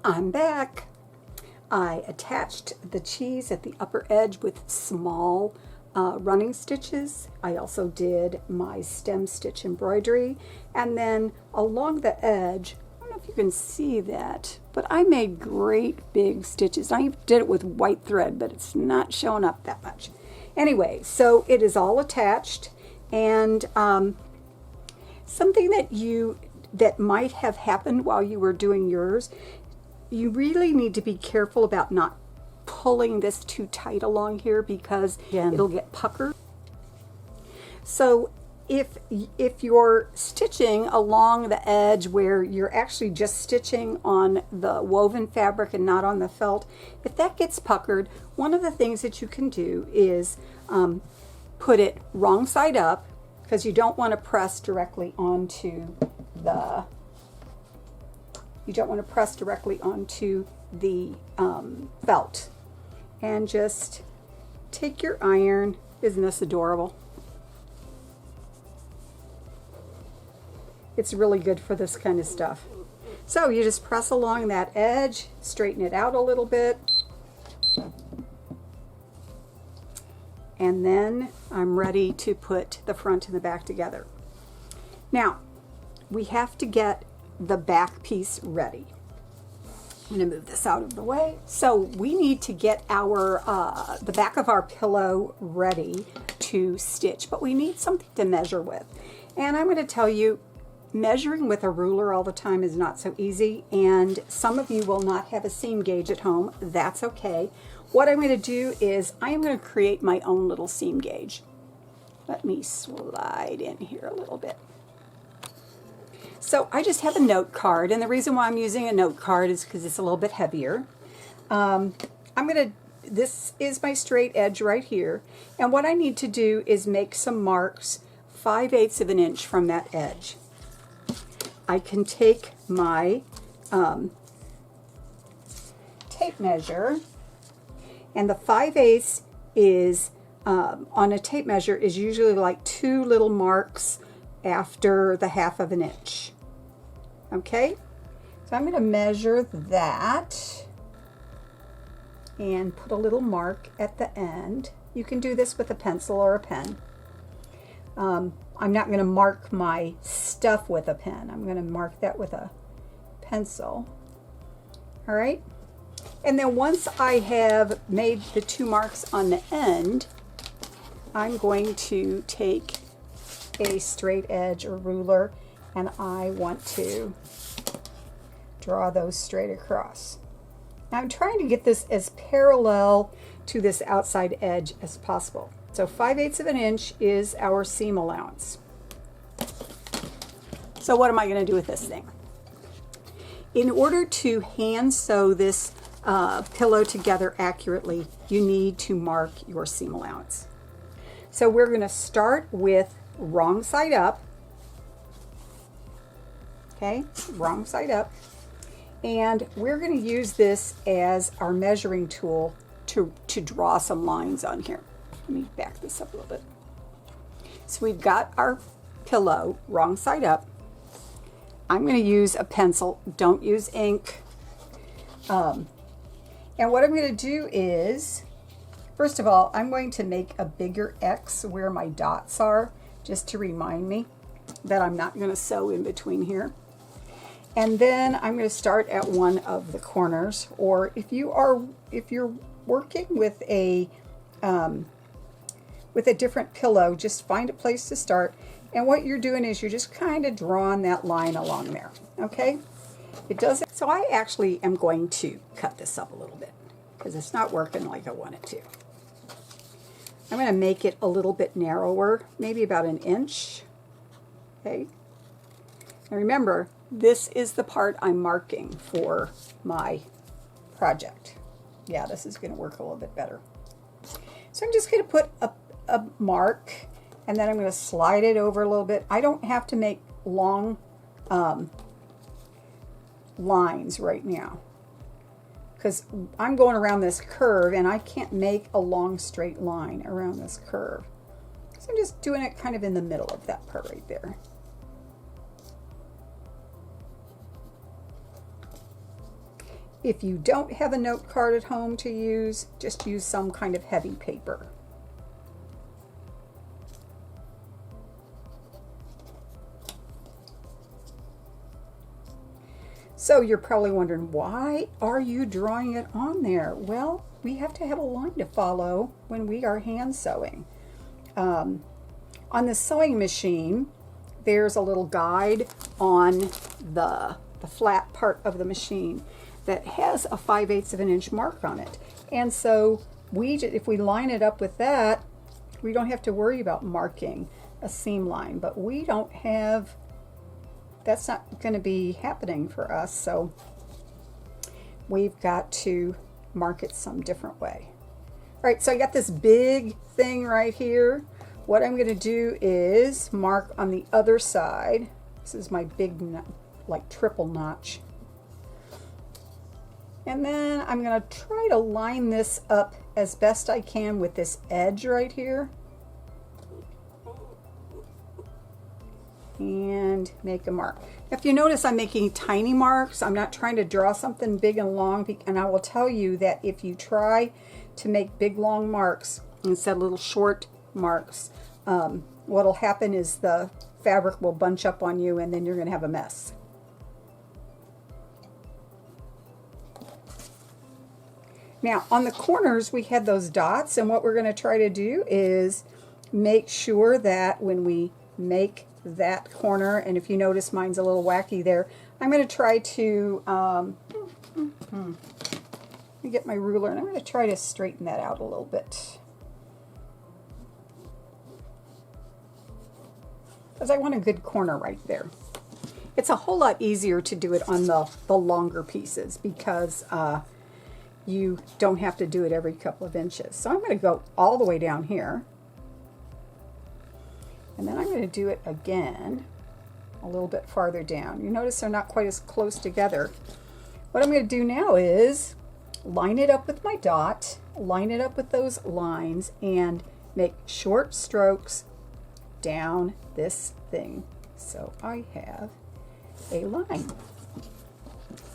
I'm back. I attached the cheese at the upper edge with small running stitches. I also did my stem stitch embroidery, and then along the edge, I don't know if you can see that, but I made great big stitches. I even did it with white thread, but it's not showing up that much. Anyway, so it is all attached, and something that might have happened while you were doing yours, you really need to be careful about not pulling this too tight along here because it'll get puckered. So if you're stitching along the edge where you're actually just stitching on the woven fabric and not on the felt, if that gets puckered, one of the things that you can do is put it wrong side up, because you don't want to press directly onto the felt. And just take your iron. Isn't this adorable? It's really good for this kind of stuff. So you just press along that edge, straighten it out a little bit, and then I'm ready to put the front and the back together. Now, we have to get the back piece ready. I'm going to move this out of the way. So we need to get our the back of our pillow ready to stitch, but we need something to measure with. And I'm going to tell you, measuring with a ruler all the time is not so easy, and some of you will not have a seam gauge at home. That's okay. What I'm going to do is I am going to create my own little seam gauge. Let me slide in here a little bit. So I just have a note card, and the reason why I'm using a note card is because it's a little bit heavier. This is my straight edge right here, and what I need to do is make some marks 5/8 of an inch from that edge. I can take my tape measure, and the 5/8 is on a tape measure is usually like 2 little marks after the 1/2 of an inch. Okay, so I'm going to measure that and put a little mark at the end. You can do this with a pencil or a pen. I'm not going to mark my stuff with a pen. I'm going to mark that with a pencil. All right, and then once I have made the 2 marks on the end, I'm going to take a straight edge or ruler, and I want to draw those straight across. Now I'm trying to get this as parallel to this outside edge as possible. So 5/8 of an inch is our seam allowance. So what am I going to do with this thing? In order to hand sew this pillow together accurately, you need to mark your seam allowance. So we're going to start with wrong side up. Okay, wrong side up. And we're going to use this as our measuring tool to draw some lines on here. Let me back this up a little bit. So we've got our pillow wrong side up. I'm going to use a pencil. Don't use ink. And what I'm going to do is, first of all, I'm going to make a bigger X where my dots are, just to remind me that I'm not going to sew in between here. And then I'm going to start at one of the corners, or if you're working with a different pillow, just find a place to start. And what you're doing is you're just kind of drawing that line along there. Okay? It does. So I actually am going to cut this up a little bit because it's not working like I want it to. I'm going to make it a little bit narrower, maybe about 1 inch. Okay. Now remember, this is the part I'm marking for my project. Yeah, this is going to work a little bit better. So I'm just going to put a mark, and then I'm going to slide it over a little bit. I don't have to make long lines right now because I'm going around this curve, and I can't make a long straight line around this curve. So I'm just doing it kind of in the middle of that part right there. If you don't have a note card at home to use, just use some kind of heavy paper. So you're probably wondering, why are you drawing it on there? Well, we have to have a line to follow when we are hand sewing. On the sewing machine, there's a little guide on the flat part of the machine that has a 5/8 of an inch mark on it. And so if we line it up with that, we don't have to worry about marking a seam line. But we don't have, that's not going to be happening for us. So we've got to mark it some different way. All right, so I got this big thing right here. What I'm going to do is mark on the other side. This is my big, like triple notch. And then I'm going to try to line this up as best I can with this edge right here. And make a mark. If you notice, I'm making tiny marks. I'm not trying to draw something big and long. And I will tell you that if you try to make big long marks instead of little short marks, what'll happen is the fabric will bunch up on you and then you're going to have a mess. Now on the corners we had those dots, and what we're going to try to do is make sure that when we make that corner, and if you notice mine's a little wacky there, I'm going to try to let me get my ruler and I'm going to try to straighten that out a little bit, because I want a good corner right there. It's a whole lot easier to do it on the longer pieces because you don't have to do it every couple of inches. So I'm going to go all the way down here. And then I'm going to do it again a little bit farther down. You notice they're not quite as close together. What I'm going to do now is line it up with my dot, line it up with those lines, and make short strokes down this thing. So I have a line.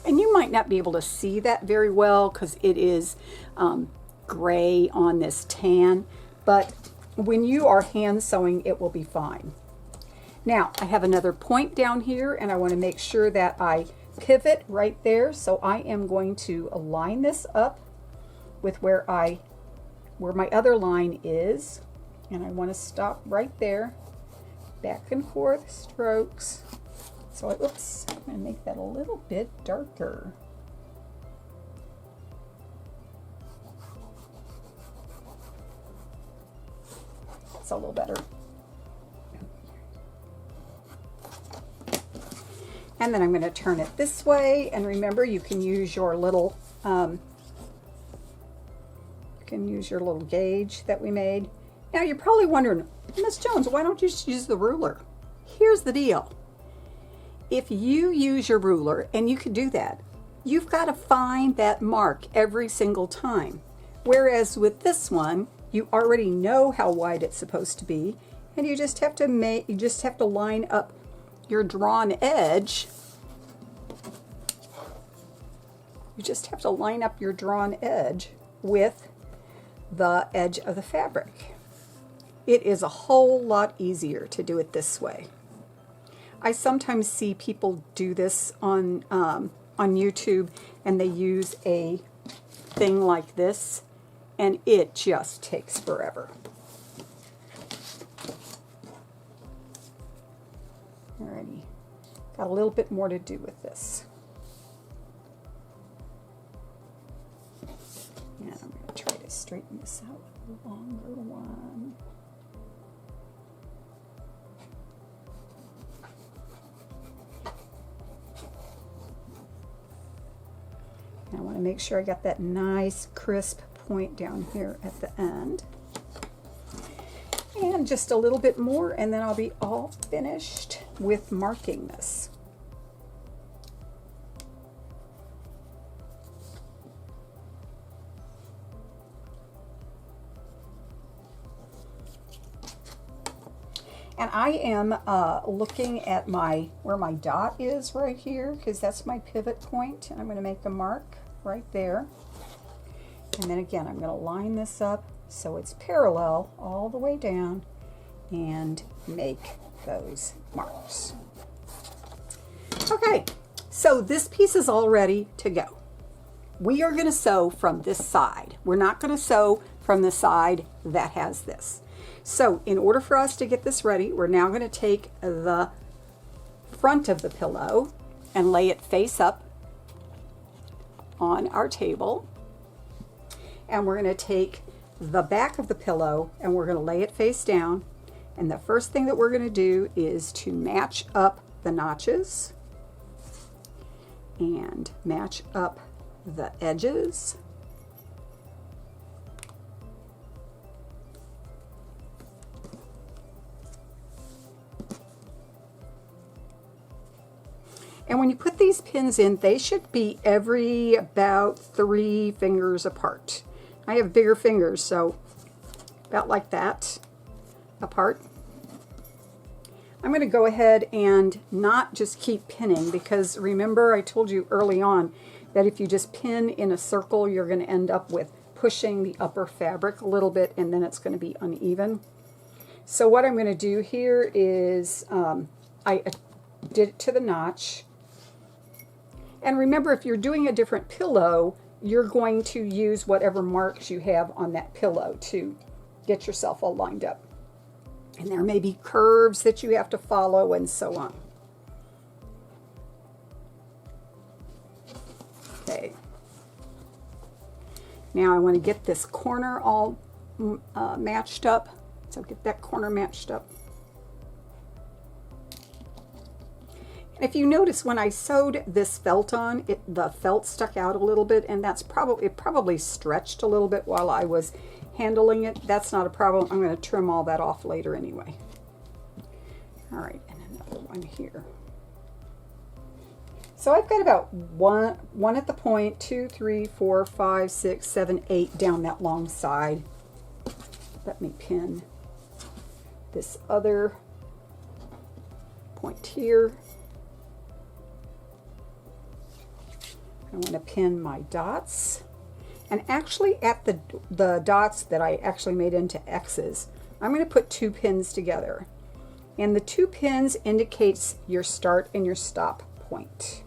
And you might not be able to see that very well because it is gray on this tan, but when you are hand sewing, it will be fine. Now, I have another point down here, and I want to make sure that I pivot right there. So I am going to align this up with where my other line is, and I want to stop right there. Back and forth strokes. So oops, I'm going to make that a little bit darker. That's a little better. And then I'm going to turn it this way, and remember you can use your little gauge that we made. Now you're probably wondering, Miss Jones, why don't you just use the ruler? Here's the deal. If you use your ruler, and you can do that, you've got to find that mark every single time. Whereas with this one, you already know how wide it's supposed to be, and you just have to line up your drawn edge. You just have to line up your drawn edge with the edge of the fabric. It is a whole lot easier to do it this way. I sometimes see people do this on YouTube, and they use a thing like this, and it just takes forever. Alrighty, got a little bit more to do with this. And I'm going to try to straighten this out with a longer one. I want to make sure I got that nice crisp point down here at the end. And just a little bit more, and then I'll be all finished with marking this. And I am looking at where my dot is right here, because that's my pivot point, and I'm going to make a mark. right there. And then again, I'm going to line this up so it's parallel all the way down and make those marks. Okay, so this piece is all ready to go. We are going to sew from this side. We're not going to sew from the side that has this. So in order for us to get this ready, we're now going to take the front of the pillow and lay it face up on our table. And we're going to take the back of the pillow and we're going to lay it face down. And the first thing that we're going to do is to match up the notches and match up the edges. And when you put these pins in, they should be every about 3 fingers apart. I have bigger fingers, so about like that apart. I'm going to go ahead and not just keep pinning, because remember I told you early on that if you just pin in a circle, you're going to end up with pushing the upper fabric a little bit, and then it's going to be uneven. So what I'm going to do here is I did it to the notch. And remember, if you're doing a different pillow, you're going to use whatever marks you have on that pillow to get yourself all lined up. And there may be curves that you have to follow and so on. Okay. Now I want to get this corner all matched up. So get that corner matched up. If you notice, when I sewed this felt on, the felt stuck out a little bit, and it probably stretched a little bit while I was handling it. That's not a problem. I'm going to trim all that off later anyway. All right, and another one here. So I've got about one at the point, 2, 3, 4, 5, 6, 7, 8 down that long side. Let me pin this other point here. I want to pin my dots, and actually at the dots that I actually made into X's, I'm going to put 2 pins together, and the 2 pins indicates your start and your stop point.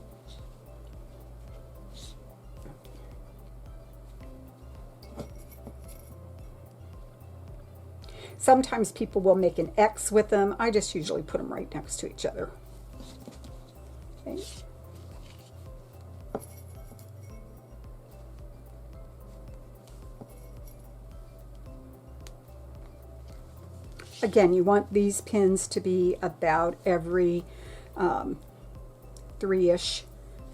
Sometimes people will make an X with them. I just usually put them right next to each other. Okay. Again, you want these pins to be about every 3-ish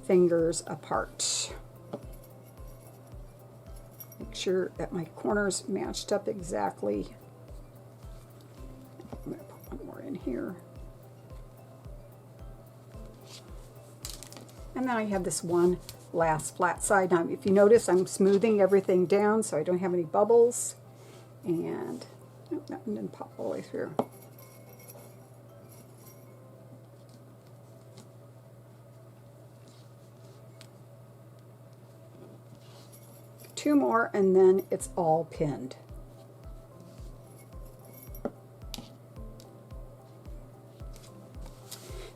fingers apart. Make sure that my corners matched up exactly. I'm going to put one more in here. And then I have this one last flat side. Now, if you notice, I'm smoothing everything down so I don't have any bubbles. And nope, that one didn't pop all the way through. Two more, and then it's all pinned.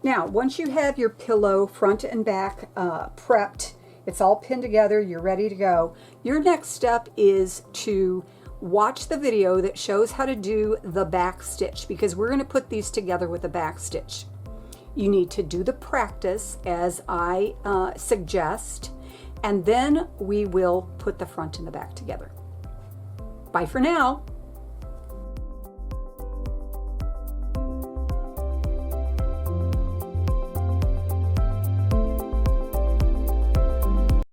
Now, once you have your pillow front and back prepped, it's all pinned together, you're ready to go. Your next step is to watch the video that shows how to do the back stitch, because we're going to put these together with a back stitch. You need to do the practice as I suggest, and then we will put the front and the back together. Bye for now.